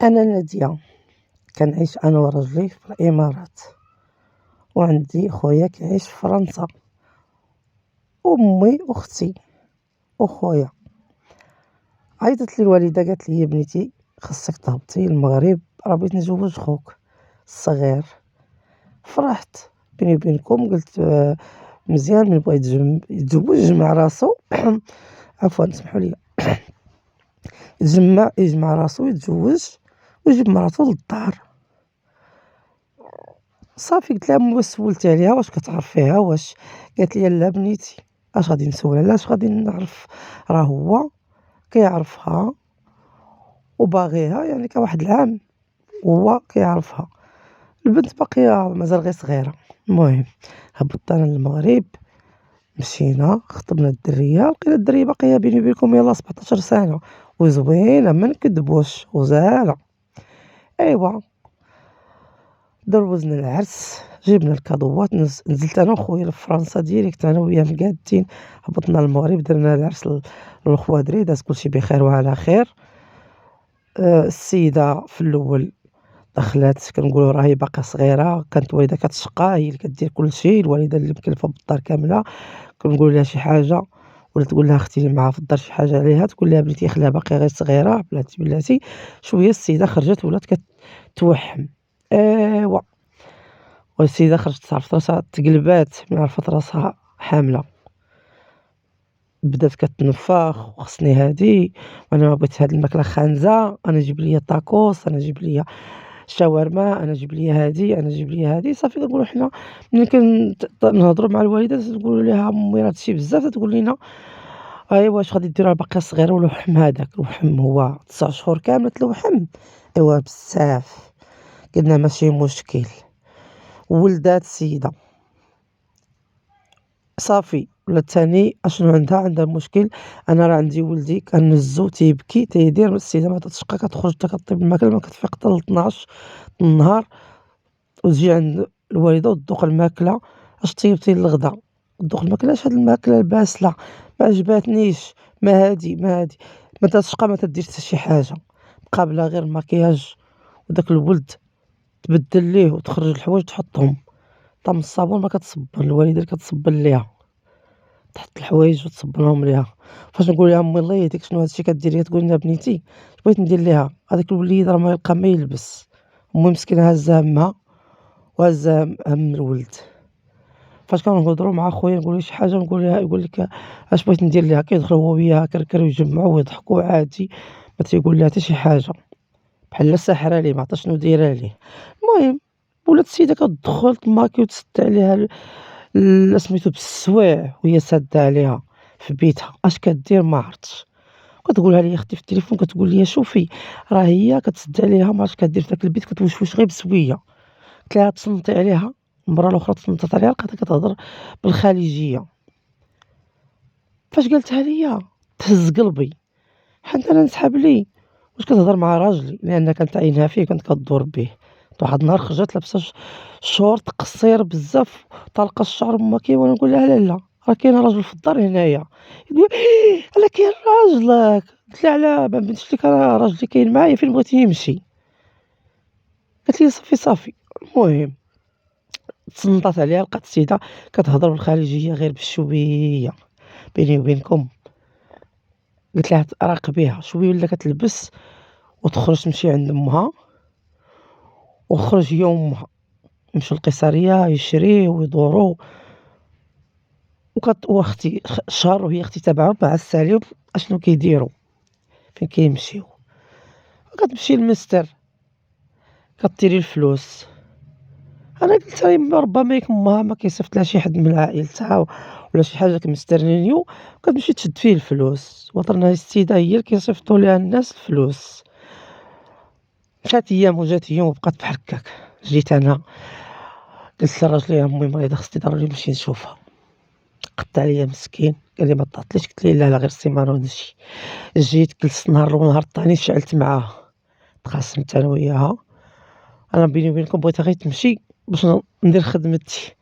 أنا نادية، كنعيش أنا وراجلي في الإمارات، وعندي خويا كيعيش في فرنسا، أمي وأختي وخويا. عيطت لي الوالدة قالت لي: يا بنيتي خاصك تهبطي للمغرب، راه بغيت نزوج خوك الصغير. فرحت، بيني وبينكم قلت مزيان من بغا يتزوج مع راسو عفوا سمحوا لي، يجمع راسو يتزوج ويجيب مراتو للدار. صافي قلت لها أمي سولت عليها واش كتعرف فيها واش، قالت لي لا بنيتي اش غادي نسول علاش غادي نعرف، راه هو كيعرفها وباغيها، يعني كواحد العام هو كيعرفها. البنت باقيه مازال غير صغيره. المهم هبطت انا للمغرب، مشينا خطبنا الدريه، لقينا الدريه باقيه بيني وبينكم يلاه 17 سنه وزوينه ما نكذبوش وزاله. ايوا دروزنا العرس، جبنا الكادوات، نزلت انا وخويا لفرنسا ديريكت، انا وياه مقادين، هبطنا للمغرب درنا العرس للخوادري، داز كلشي بخير وعلى خير. السيده في الاول دخلات كنقولوا راهي باقا صغيره، كانت الوالده كتشقى هي اللي كدير كلشي، الوالده اللي مكلفه بالدار كامله. كنقول لها شي حاجه ولا تقول لها اختي اللي معاها في الدار شي حاجه عليها، تقول لها بنتي خليها باقي غير صغيره، بلاتي شويه السيده خرجت ولات كتوحم. ايوا والسيدة خرجت عرفت راسها تقلبات من عرفت راسها حاملة، بدات كتنفخ وخصني هادي، وانا ما بغيت هاد الماكلة خانزة، انا جيب ليا طاكوس، انا جيب ليا شاورما، انا جيب ليا هادي، انا جيب ليا هادي. صافي كنقولوا حنا ملي نهضروا مع الوالدة نقولوا لها امي راه هادشي بزاف، تقول لنا ايوا واش غادي ديروا باقي صغيره والوحم هذاك الوحم هو 9 شهور كامله الوحم. ايوا بزاف. قلنا ماشي مشكل، ولدات السيدة صافي ولات تاني اشنو عندها مشكل. انا راه عندي ولدي كنهزو تيبكي تيدير، السيده ما تتشقى كتخرج حتى كطيب الماكله ما كتفيق حتى ل 12 النهار، وتجي عند الوالده وتذوق الماكله. اش طيبتي للغدا؟ تذوق الماكله، اش هاد الماكله الباسله ما عجباتنيش، ما هادي ما تتشقى ما تدير حتى شي حاجه، قابله غير المكياج. وداك الولد تبدل ليه وتخرج الحوايج تحطهم، طم الصابون ما كتصبر، الوالده اللي كتصبر ليها تحط الحوايج وتصبرهم ليها. فاش نقول لها امي الله يهديك شنو هادشي كديري، تقول لنا بنيتي اش بغيت ندير ليها، هذاك الوليد راه ما يلقى ما يلبس. امي مسكينه هازها همها وهازها هم الولد. فاش كنهضروا مع خويا نقول له شي حاجه نقول لها، يقول لك اش بغيت ندير ليها، كيدخل هو وياها كركر ويجمعوا ويضحكوا عادي، ما تيقول لها حتى شي حاجه، بحال ساحره ليه ما عرفت شنو دايره ليه. المهم ولات السيده كتدخل تماكي وتسد عليها سميتو بالسوايع وهي سادة عليها في بيتها. اش كدير ما عرفتش، كتقولها لي اختي في التليفون، كتقول لي شوفي راه هي كتسد عليها ما عرفتش كدير في داك البيت، كتوشوش غير بسويه. قلت لها تصنتي عليها. المره الاخرى تصنتت عليها لقيتها كتهضر بالخليجيه. فاش قالتها ليا تهز قلبي، حتى انا نسحب لي واش كتهضر مع راجلي، لان كانت عينها فيه كانت كدور به. واحد النهار خرجت لابسه شورت قصير بزاف طالقه الشعر ماكيه، وانا نقول لها لا راه كاين راجل في الدار هنايا. يقول الا كاين راجلك، قلت لها على ما بنتش لك راه راجلي كاين معايا فين بغيتي يمشي. قالت لي صافي. المهم تصنطات عليها، لقات السيده كتهضر بالخارجيه غير بالشوبيه. بيني وبينكم قلت لها راقبيها شويه ولا كتلبس وتخرج تمشي عند امها، وخرج هي وامها يمشيو للقيصريه يشريو ويدورو. واختي شهر وهي اختي تبعهم مع السالب اشنو كيديروا فين كيمشيو. كتمشي للمستر كطيري الفلوس. انا قلت يما ربما يكون امها ما كيصيفط لها شي حد من عائلتها ولا شي حاجه كمسترنيو، كتمشي تشد فيه الفلوس. وطرنا السيده هي اللي كيصيفطوا لها الناس الفلوس. مشات ايام وجات يوم وبقات بحال هكاك. جيت انا قلت للراجل يا امي مريضه خصني ضروري نمشي نشوفها. قد عليا مسكين قال لي ما تعطليش، قلت ليه لا غير السيمانه ونمشي. جيت جلست نهار الاول نهار الثاني شعلت معاها، تخاصمت انا وياها. انا بيني وبينكم بغيتها غير تمشي باش ندير خدمتي.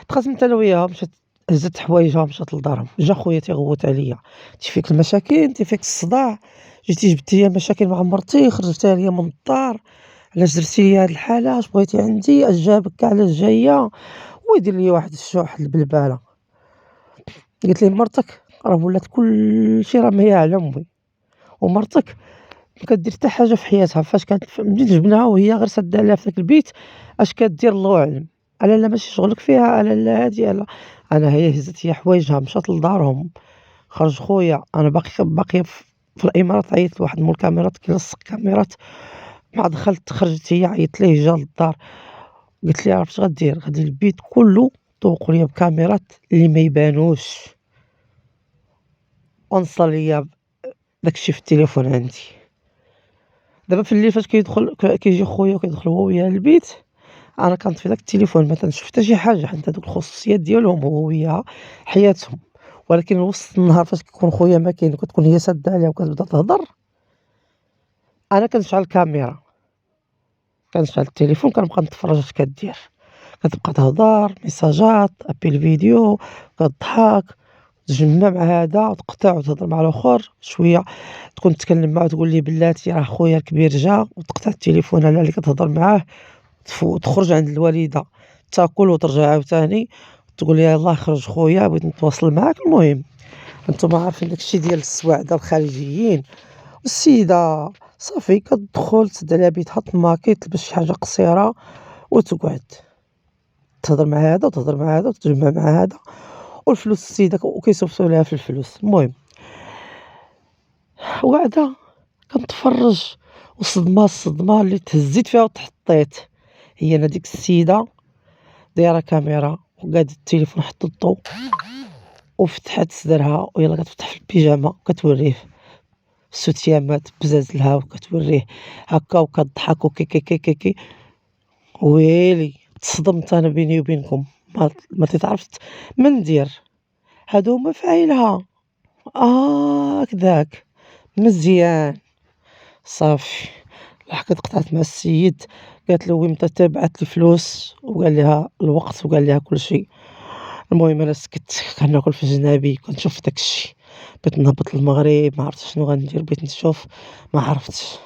تخاصمت انا وياها، مشات هزت حوايجها مشات لدارهم. جا خويا تيغوت عليا: انت فيك المشاكل، انت فيك الصداع، جيتي جبتي ليا مشاكل مع مرتي، خرجتيها ليا من الدار، علاش درتي ليا هاد الحالة، اش بغيتي عندي، اش جابك كاع علاش جاية، ويدير ليا واحد واحد البلبالة. قلت ليه مرتك راه ولات كلشي راه هي على أمي، ومرتك ما كدير حتى حاجة في حياتها، فاش منين جبناها وهي غير سادة عليها في داك البيت، اش كدير الله أعلم، ألا لا ماشي شغلك فيها، ألا لا هادي، ألا أنا هي هزت هي حوايجها مشات لدارهم، خرج خويا، أنا باقية في الإمارات، عيطت لواحد مول كاميرات كيلصق كاميرات، مع دخلت خرجت هي عيطت ليه جا للدار، قلت ليه عرفت غدير، غادي البيت كلّه طوقوا ليا بكاميرات اللي ما يبانوش، ونصل ليا داكشي في التليفون عندي. دابا في الليل فاش كيدخل كيجي خويا وكيدخل هو وياها للبيت، أنا كنطفي داك التليفون ما تنشوف حتى شي حاجة، حيت هادوك الخصوصيات ديالهم هو وياها حياتهم، ولكن وسط النهار فاش كيكون خويا ما كاين وكتكون هي سادة عليها وكتبدا تهضر، أنا كنشعل الكاميرا، كنشعل التليفون كنبقى نتفرج اش كدير، كتبقى تهضر، ميساجات، أبيل فيديو، كضحك، تجمّع مع هادا وتقطع وتهضر مع الآخر، شوية تكون تكلم معاه وتقول ليه بلاتي راه خويا الكبير جا، وتقطع التليفون على اللي كتهضر معاه، تخرج عند الوالدة تاكل وترجع عاوتاني تقول ليها يلاه خرج خويا بغيت نتواصل معاك. المهم هانتوما عارفين داكشي ديال السواعدة الخارجيين، والسيدة صافي كتدخل تسد عليها بيتها تماكي تلبس شي حاجة قصيرة وتقعد تهضر مع هادا وتهضر مع هادا وتتجمع مع هادا، والفلوس السيدة وكيصيفطوا ليها في الفلوس. المهم وقاعدة كنتفرج، الصدمة اللي تهزيت فيها وتحطيت هي أنا ديك السيدة دايرة كاميرا وقادة التليفون حط الضو وفتحات صدرها ويلاه كتفتح في البيجامة وكتوريه السوتيامات بزازلها وكتوريه هكا وكضحك وكيكي. ويلي تصدمت أنا بيني وبينكم، ما تيتعرفش ما ندير، هادو هما فاعلها، هكداك مزيان. صافي لحقت قطعت مع السيد، قالت له وي متى تبعت الفلوس، وقال لها الوقت وقال لها كلشي. المهم أنا سكت كناكل في جنابي كنشوف داكشي، بغيت نهبط للمغرب ما عرفتش شنو غندير، بغيت نشوف ما عرفتش،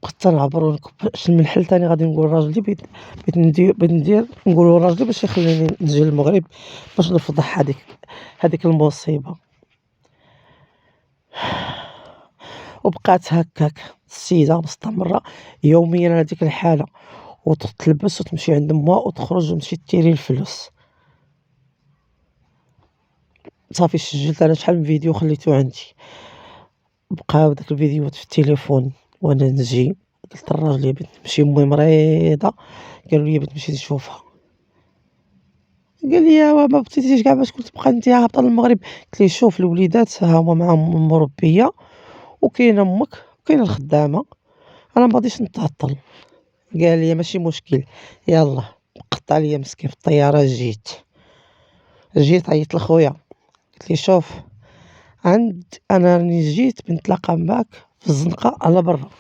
بقيت تنعبر ونكب المنحل تاني غادي نقول لراجلي بغيت ندير نقولو لراجلي باش يخليني نجي للمغرب باش نفضح هاديك المصيبة. وبقات هكاك السيدة مستمرة يوميًا على ديك الحالة، وتلبس وتمشي عند أمها وتخرج وتمشي تيري الفلوس. صافي سجلت أنا شحال من فيديو خليتو عندي، بقاو داك الفيديوهات في التليفون وأنا نجي، قلت لراجلي بغيت نمشي أمي مريضة، قالوا لي بغيت نمشي نشوفها، قال لي ما بغيتيش كاع باش كنت تبقى أنت هابطة للمغرب، قلت ليه شوف الوليدات ها هما معاهم المربية وكاينة أمك وكاينة الخدامة، أنا ما غاديش نتعطل. قال لي ماشي مشكل يلاه، قطع ليا مسكين في الطيارة. جيت عيطت لخويا قلت ليه شوف أنا راني جيت بنتلاقى معاك في الزنقة على برا.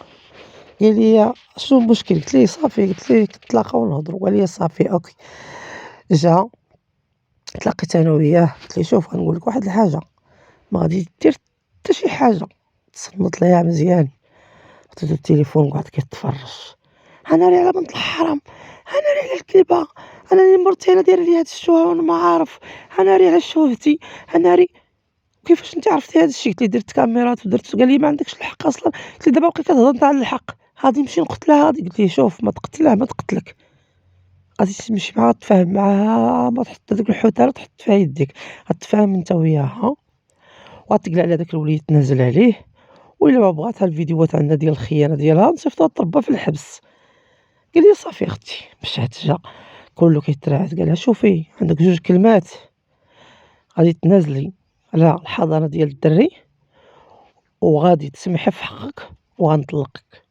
قال لي شنو المشكل، قلت ليه صافي، قلت ليه نتلاقاو ونهضروا، قال لي صافي أوكي. جا تلاقيت أنا وياه قلت ليه شوف غنقول لك واحد الحاجة، ما غادي دير حتى شي حاجة، تصنت ليها مزيان، عطيتو التليفون وقعد كيتفرج، هاناري على بنت الحرام، هاناري على الكلبة، أنا اللي مرتي أنا دايرة ليا هاد الشوهة وأنا ما عارف، هاناري على شوهتي، هاناري كيفاش أنتِ عرفتي هاد الشي؟ قلت ليه درت كاميرات ودرت، قال لي ما عندكش الحق أصلًا، قلت ليه دابا باقي كتهضر أنت على الحق، غادي نمشي نقتلها هادي، قلت ليه شوف ما تقتلها ما تقتلك، غادي تمشي معاها تفاهم معاها، ما تحط هاديك الحوتالة تحط فيها يديك، غتفاهم أنت وياها وغتقلع على داك الوليد تنازل عليه، وإلا ما بغاتها الفيديوهات عندنا ديال الخيانة ديالها نصيفطوها تربى في الحبس. قال لي صافي أختي مشات جا كلّو كيترعد، قال لها شوفي عندك 2 كلمات غادي تنازلي على الحضانة ديال الدري وغادي تسمحي في حقك وغنطلقك.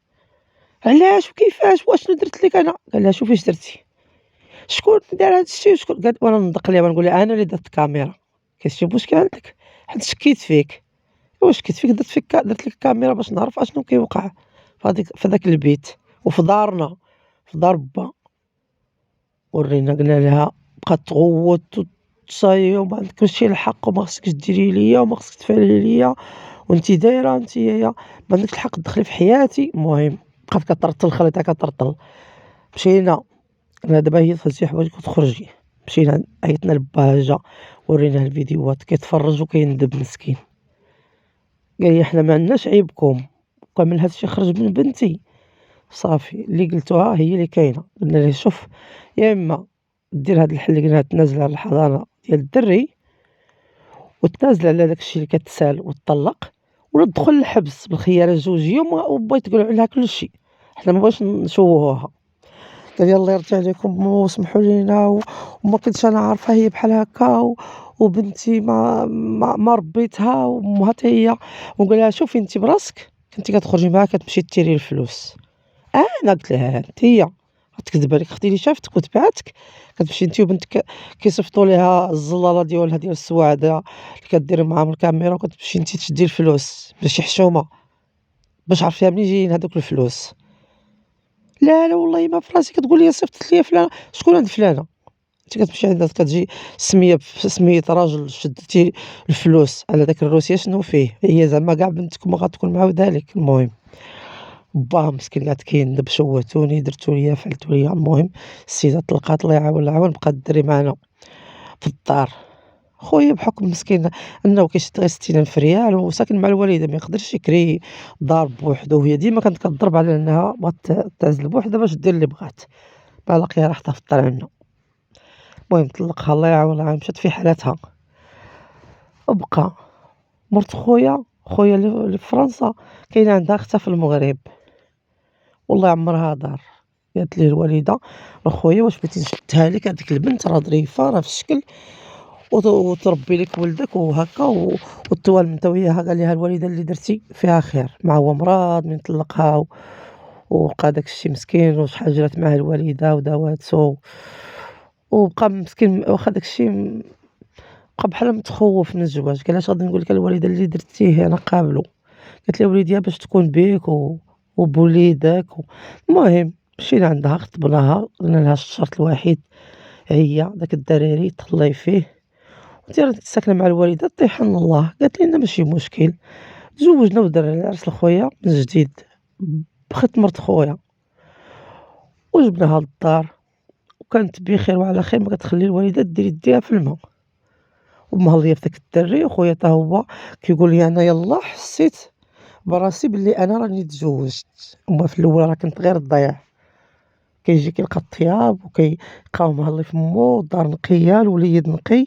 علاش وكيفاش واشنو درت لك أنا؟ قال لها شوفي اش درتي، شكون دار هاد الشي وشكون، قالت وأنا ندق ليها ونقول لها أنا اللي درت الكاميرا، كاين شي مشكل عندك حيت شكيت فيك، إوا شكيت فيك درت لك الكاميرا باش نعرف أشنو كيوقع في داك البيت وفي دارنا في دار با. ورينا قلنا لها بقات تغوّت وتصايي وما عندكش الحق وما خصكش ديري ليا وما خصك تفعلي ليا وأنتِ دايرة نتيايا ما عندكش الحق تدخلي في حياتي. المهم بقات كترطل خليتها كترطل. مشينا أنا دابا هي دخلتي حوايجك وتخرجي. مشينا عيطنا لباها جا وريناه الفيديوهات كيتفرج وكيندب مسكين. قال لي حنا ما عندناش عيبكم، وكامل هاد الشي خرج من بنتي. صافي اللي قلتوها هي اللي كاينة. قلنا ليه شوف يا إما دير هاد الحل اللي قلنا تنازل على الحضانة ديال الدري وتنازل على داك الشي اللي كتسال وتطلّق، ولا تدخل للحبس بالخيارة الزوجية وبغيت تقول عليها كلشي، حنا ما بغيناش نشوهوها. قال لي الله يرضي عليكم وسمحوا لينا وما كنتش أنا عارفة هي بحال هكا وبنتي ما ربيتها وأمها حتى هي. ونقول لها شوفي أنتِ براسك كنتِ كتخرجي معاها كتمشي ديري الفلوس. أنا قلت لها أنتِ هي غتكذب عليك أختي اللي شافتك وتبعتك كتمشي أنتِ وبنتك كيصيفطوا ليها الزلالة ديالها ديال السواعدة اللي كدير معاهم الكاميرا وكتمشي أنتِ تشدي الفلوس بشي حشومة باش عرفتيها منين جايين هادوك الفلوس. لا والله ما في راسي كتقول لي صيفطت ليا فلانة. شكون هاد فلانة؟ أنتِ كتمشي عندها كتجي سمية بسمية راجل شدتي الفلوس على داك الروسية شنو فيه؟ هي زعما كاع بنتكم غتكون معاودة لك. المهم باها مسكين قعد كيندب شوهتوني درتو ليا فعلتو ليا. المهم السيدة طلقات الله يعاون العون بقى الدري معانا في الدار. خويا بحكم مسكين أنه كيشد غير 60,000 ريال وساكن مع الوالدة ميقدرش يكري دار بوحدو وهي ديما كانت كتضرب على أنها بغات تعزل بوحدها باش دير اللي بغات بالاقيها راحتها في الدار عندنا. المهم طلقها الله يعاون العون مشات في حالتها. وبقى مرت خويا اللي في فرنسا كاينة عندها أختها في المغرب والله عمرها دار. قالت ليه الوالدة خويا واش بغيتي نشدها لك هاديك البنت راه ظريفة راه في الشكل وتربي لك ولدك وهكا وتوالم نتا وياها. قال ليها الوالدة اللي درتي فيها خير مع هو مرض من طلقها وبقى داك الشي مسكين وشحال جرات معاه الوالدة وداواتو وبقى مسكين واخا داك الشي بقى بحال متخوف من الزواج. قال اش غادي نقول لك الوالدة اللي درتيه أنا قابلو. قالت لي وليدي باش تكون بيك وبوليدك المهم مشينا عندها خطبناها قلنا لها الشرط الوحيد هي داك الدراري تهلاي فيه وأنتِ راكِ ساكنة مع الوالدة طيحي من الله. قالت لي لا ماشي مشكل. تزوجنا ودرنا العرس لخويا من جديد بخت مرت خويا وجبناها للدار وكانت بخير وعلى خير. ما كتخلي الوالدة دير يديها في الما ومهلية في داك الدري. وخويا تا هو كيقول لي أنا يلاه حسيت براسي بلي أنا راني تزوجت. أما في الأول راه كنت غير الضياع كيجي كيلقى الطياب وكيلقاو مهلي فمو والدار نقية الوليد نقي.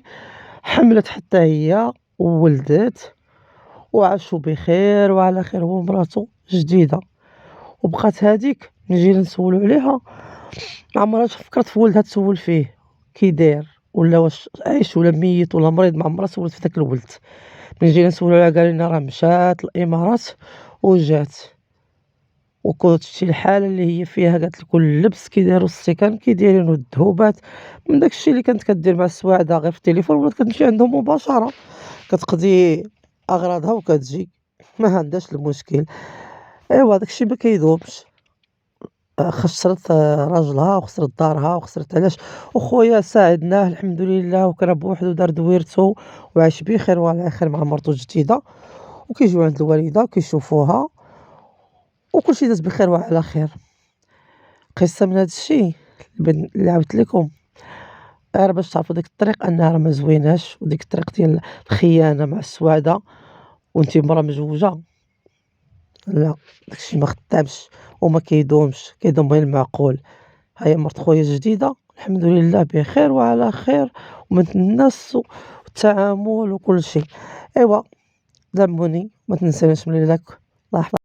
حملت حتى هي وولدت وعاشوا بخير وعلى خير هو ومراتو جديدة. وبقات هاديك ملي جينا نسولو عليها ما عمرهاش فكرت في ولدها تسول فيه كي داير ولا واش عايش ولا ميت ولا مريض. ما عمرها سولت في داك الولد. ملي جينا نسولو عليها قال لنا راه مشات الإمارات وجات وكنت شتي الحالة اللي هي فيها. قالت لكم اللبس كيديروا السكن كيدايرينو الذهوبات من داكشي اللي كانت كدير مع السواعدة غير في التليفون ولات كتمشي عندهم مباشرة كتقضي أغراضها وكتجي ما عندهاش المشكل. إيوا داكشي ما كيدومش. خسرت راجلها وخسرت دارها وخسرت علاش. وخويا ساعدناه الحمد لله وكان بوحدو دار دويرتو وعايش بخير وعلى خير مع مرتو الجديدة وكيجيو عند الوالدة وكيشوفوها وكلشي داز بخير وعلى خير. قصة من هاد الشي اللي عاودت لكم غير باش تعرفوا ديك الطريق أنها راه ما زويناش وديك الطريق ديال الخيانة مع السواعدة وأنتِ مرا مزوجة لا داكشي ما خدامش وما كيدومش. كيدوم غير المعقول. ها هي مرت خويا الجديدة الحمد لله بخير وعلى خير ومن الناس والتعامل وكل شيء. إيوا دموني ما تنساناش من لك الله يحفظك.